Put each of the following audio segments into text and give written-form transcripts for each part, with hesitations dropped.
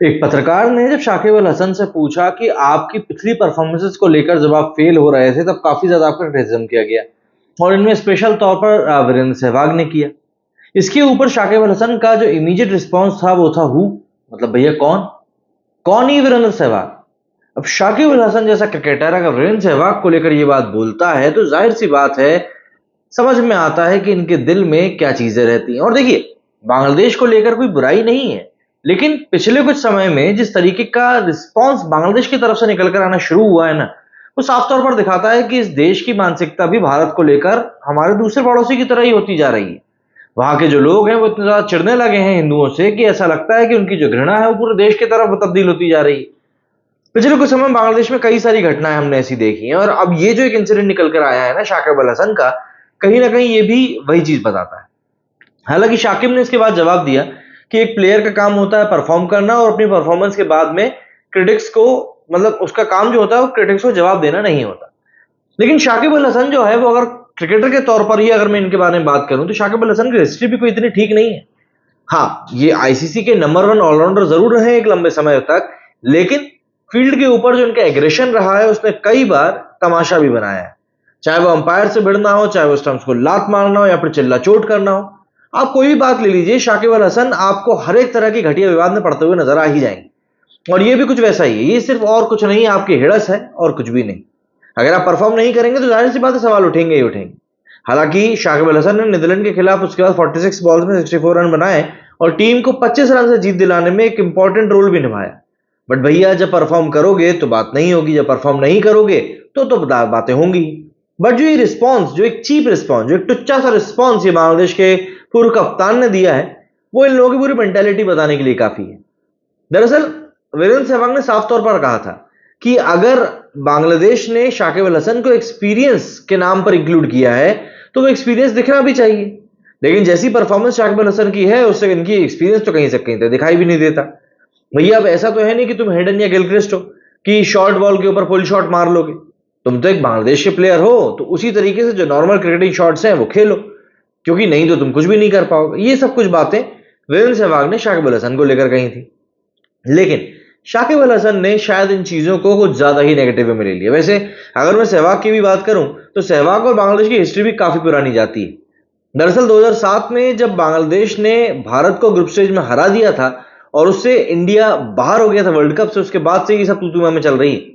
एक पत्रकार ने जब शाकिब अल हसन से पूछा कि आपकी पिछली परफॉर्मेंसेस को लेकर जब आप फेल हो रहे थे तब काफी ज्यादा आपका क्रिटिसिज्म किया गया और इनमें स्पेशल तौर पर वीरेंद्र सहवाग ने किया। इसके ऊपर शाकिब अल हसन का जो इमीडिएट रिस्पांस था वो था हु, मतलब भैया कौन कौन ही वीरेंद्र सहवाग। अब शाकिब अल हसन जैसा क्रिकेटर अगर वीरेंद्र सहवाग को लेकर ये बात बोलता है तो जाहिर सी बात है, समझ में आता है कि इनके दिल में क्या चीजें रहती हैं। और देखिए, बांग्लादेश को लेकर कोई बुराई नहीं है, लेकिन पिछले कुछ समय में जिस तरीके का रिस्पांस बांग्लादेश की तरफ से निकल कर आना शुरू हुआ है ना, वो साफ तौर पर दिखाता है कि इस देश की मानसिकता भी भारत को लेकर हमारे दूसरे पड़ोसी की तरह ही होती जा रही है। वहां के जो लोग हैं वो इतने ज्यादा चिढ़ने लगे हैं हिंदुओं से कि ऐसा लगता है कि उनकी जो घृणा है वो पूरे देश की तरफ तब्दील होती जा रही है। पिछले कुछ समय में बांग्लादेश में कई सारी घटनाएं हमने ऐसी देखी हैं और अब ये जो एक इंसिडेंट निकल कर आया है ना शाकिब अल हसन का, कहीं ना कहीं ये भी वही चीज बताता है। हालांकि शाकिब ने इसके बाद जवाब दिया कि एक प्लेयर का काम होता है परफॉर्म करना और अपनी परफॉर्मेंस के बाद में क्रिटिक्स को, मतलब उसका काम जो होता है वो क्रिटिक्स को जवाब देना नहीं होता। लेकिन शाकिब अल हसन जो है वो, अगर क्रिकेटर के तौर पर ही अगर मैं इनके बारे में बात करूं तो शाकिब अल हसन की हिस्ट्री भी कोई इतनी ठीक नहीं है। हाँ, ये आईसीसी के नंबर 1 ऑलराउंडर जरूर रहे एक लंबे समय तक, लेकिन फील्ड के ऊपर जो उनका एग्रेशन रहा है उसने कई बार तमाशा भी बनाया है। चाहे वो अंपायर से भिड़ना हो, चाहे वो स्टंप्स को लात मारना हो या फिर चिल्ला चोट करना हो, आप कोई भी बात ले लीजिए, शाकिब अल हसन आपको हर एक तरह की घटिया विवाद में पड़ते हुए नजर आ ही जाएंगे। और ये भी कुछ वैसा ही है, ये सिर्फ और कुछ नहीं, आपकी हिड़स है और कुछ भी नहीं। अगर आप परफॉर्म नहीं करेंगे तो जाहिर सी बात है सवाल उठेंगे ही उठेंगे। हालांकि शाकिब अल हसन ने नीदरलैंड के खिलाफ उसके बाद 46 बॉल्स में 64 रन बनाए और टीम को 25 रन से जीत दिलाने में एक इंपॉर्टेंट रोल भी निभाया। बट भैया, जब परफॉर्म करोगे तो बात नहीं होगी, जब परफॉर्म नहीं करोगे तो बातें होंगी। बट जो ये रिस्पॉन्स, जो एक चीप रिस्पॉन्स, जो एक टुच्चा सा रिस्पॉन्स ये बांग्लादेश के पूर्व कप्तान ने दिया है, वो इन लोगों की पूरी मेंटेलिटी बताने के लिए काफी है। दरअसल वीरेंद्र सहवाग ने साफ तौर पर कहा था कि अगर बांग्लादेश ने शाकिब अल हसन को एक्सपीरियंस के नाम पर इंक्लूड किया है तो वो एक्सपीरियंस दिखना भी चाहिए। लेकिन जैसी परफॉर्मेंस शाकिब अल हसन की है उससे इनकी एक्सपीरियंस तो कहीं से कहीं तक दिखाई भी नहीं देता। भैया, अब ऐसा तो है नहीं कि तुम हेडन या गिलक्रिस्ट हो कि शॉर्ट बॉल के ऊपर फुल शॉट मार लोगे। तुम तो एक बांग्लादेश के प्लेयर हो, तो उसी तरीके से जो नॉर्मल क्रिकेटिंग शॉट्स हैं वो खेलो, क्योंकि नहीं तो तुम कुछ भी नहीं कर पाओगे। ये सब कुछ बातें वीरेंद्र सहवाग ने शाकिब अल हसन को लेकर कही थी। लेकिन शाकिब अल हसन ने शायद इन चीजों को कुछ ज्यादा ही नेगेटिव में ले लिया। वैसे अगर मैं सहवाग की भी बात करूं तो सहवाग और बांग्लादेश की हिस्ट्री भी काफी पुरानी जाती है। दरअसल 2007 में जब बांग्लादेश ने भारत को ग्रुप स्टेज में हरा दिया था और उससे इंडिया बाहर हो गया था वर्ल्ड कप से, उसके बाद से ये सब तूतू में चल रही है।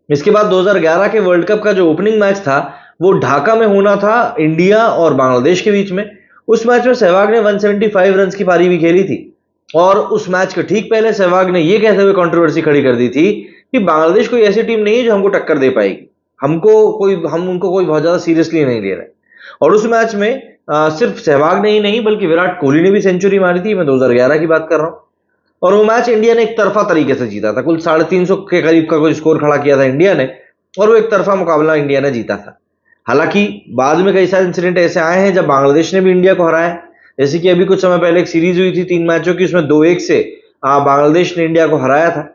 इसके बाद 2011 के वर्ल्ड कप का जो ओपनिंग मैच था वो ढाका में होना था इंडिया और बांग्लादेश के बीच में। उस मैच में सहवाग ने 175 रन की पारी भी खेली थी और उस मैच के ठीक पहले सहवाग ने यह कहते हुए कंट्रोवर्सी खड़ी कर दी थी कि बांग्लादेश कोई ऐसी टीम नहीं है जो हमको टक्कर दे पाएगी, हम उनको कोई बहुत ज्यादा सीरियसली नहीं ले रहे। और उस मैच में सिर्फ सहवाग ने ही नहीं बल्कि विराट कोहली ने भी सेंचुरी मारी थी। मैं 2011 की बात कर रहा हूं। और वो मैच इंडिया ने एक तरफा तरीके से जीता था, कुल 350 के करीब का कोई स्कोर खड़ा किया था इंडिया ने और वो एक तरफा मुकाबला इंडिया ने जीता था। हालांकि बाद में कई सारे इंसिडेंट ऐसे आए हैं जब बांग्लादेश ने भी इंडिया को हराया, जैसे कि अभी कुछ समय पहले एक सीरीज हुई थी 3 मैचों की, उसमें 2-1 से बांग्लादेश ने इंडिया को हराया था।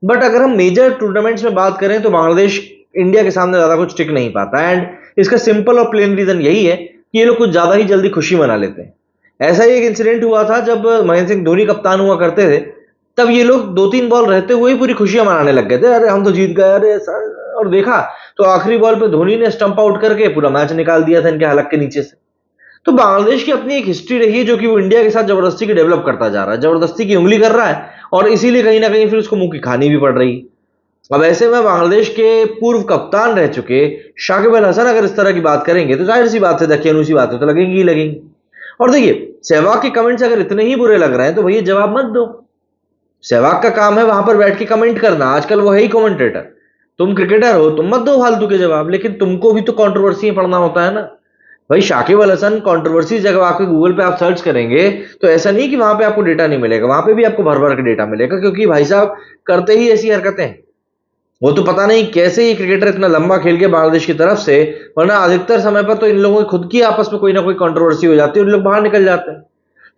बट अगर हम मेजर टूर्नामेंट्स में बात करें तो बांग्लादेश इंडिया के सामने ज्यादा कुछ टिक नहीं पाता। एंड इसका सिंपल और प्लेन रीजन यही है कि ये लोग कुछ ज्यादा ही जल्दी खुशी मना लेते हैं। ऐसा ही एक इंसिडेंट हुआ था जब महेंद्र सिंह धोनी कप्तान हुआ करते थे, तब ये लोग 2-3 बॉल रहते हुए ही पूरी खुशियां मनाने लग गए थे, अरे हम तो जीत गए, अरे सर। और देखा तो आखिरी बॉल पे धोनी ने स्टंप आउट करके पूरा मैच निकाल दिया था इनके हलक के नीचे से। तो बांग्लादेश की अपनी एक हिस्ट्री रही है जो कि वो इंडिया के साथ जबरदस्ती की डेवलप करता जा रहा है, जबरदस्ती की उंगली कर रहा है और इसीलिए कहीं ना कहीं फिर उसको मुंह की खानी भी पड़ रही है। अब ऐसे में बांग्लादेश के पूर्व कप्तान रह चुके शाकिब अल हसन अगर इस तरह की बात करेंगे तो जाहिर सी बात है दकियानूसी बातें तो लगेंगी ही लगेंगी। और देखिए, सहवाग के कमेंट्स अगर इतने ही बुरे लग रहे हैं तो भैया जवाब मत दो। सहवाग का काम है वहां पर बैठ के कमेंट करना, आजकल वो है ही कमेंटेटर। तुम क्रिकेटर हो, तुम मत दो फालतू के जवाब, लेकिन तुमको भी तो कंट्रोवर्सी पढ़ना होता है ना भाई। शाकिब अल हसन कंट्रोवर्सी जगह आपके गूगल पे आप सर्च करेंगे तो ऐसा नहीं कि वहां पे आपको डेटा नहीं मिलेगा, वहां पे भी आपको भर भर के डेटा मिलेगा, क्योंकि भाई साहब करते ही ऐसी हरकतें हैं। वो तो पता नहीं कैसे ही क्रिकेटर इतना लंबा खेल के बांग्लादेश की तरफ से, वरना अधिकतर समय पर तो इन लोगों की खुद की आपस में कोई ना कोई कंट्रोवर्सी हो जाती है और लोग बाहर निकल जाते हैं।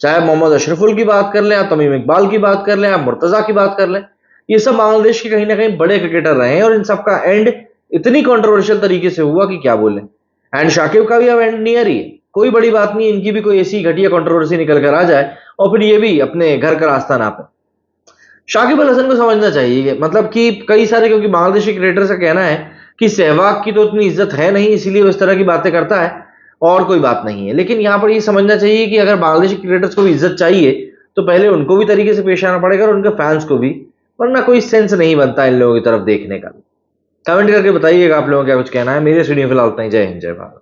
चाहे मोहम्मद अशरफुल की बात कर लें, आप तमीम इकबाल की बात कर लें, आप मुर्तजा की बात कर लें, ये सब बांग्लादेश के कहीं ना कहीं बड़े क्रिकेटर रहे हैं और इन सबका एंड इतनी कंट्रोवर्शियल तरीके से हुआ कि क्या बोले। एंड शाकिब का भी अब एंड नियर ही है, कोई बड़ी बात नहीं, इनकी भी कोई ऐसी घटिया कंट्रोवर्सी निकल कर आ जाए और फिर ये भी अपने घर का रास्ता ना पाए। शाकिब अल हसन को समझना चाहिए मतलब कि कई सारे, क्योंकि बांग्लादेशी क्रिकेटर्स का कहना है कि सहवाग की तो उतनी इज्जत है नहीं, इसीलिए वो इस तरह की बातें करता है और कोई बात नहीं है। लेकिन यहाँ पर ये समझना चाहिए कि अगर बांग्लादेशी क्रिकेटर्स को भी इज्जत चाहिए तो पहले उनको भी तरीके से पेश आना पड़ेगा और उनके फैंस को भी, वरना कोई सेंस नहीं बनता इन लोगों की तरफ देखने का। कमेंट करके बताइएगा आप लोगों का क्या कुछ कहना है। मेरे स्टूडियो फिलहाल उतना ही। जय हिंद, जय भारत।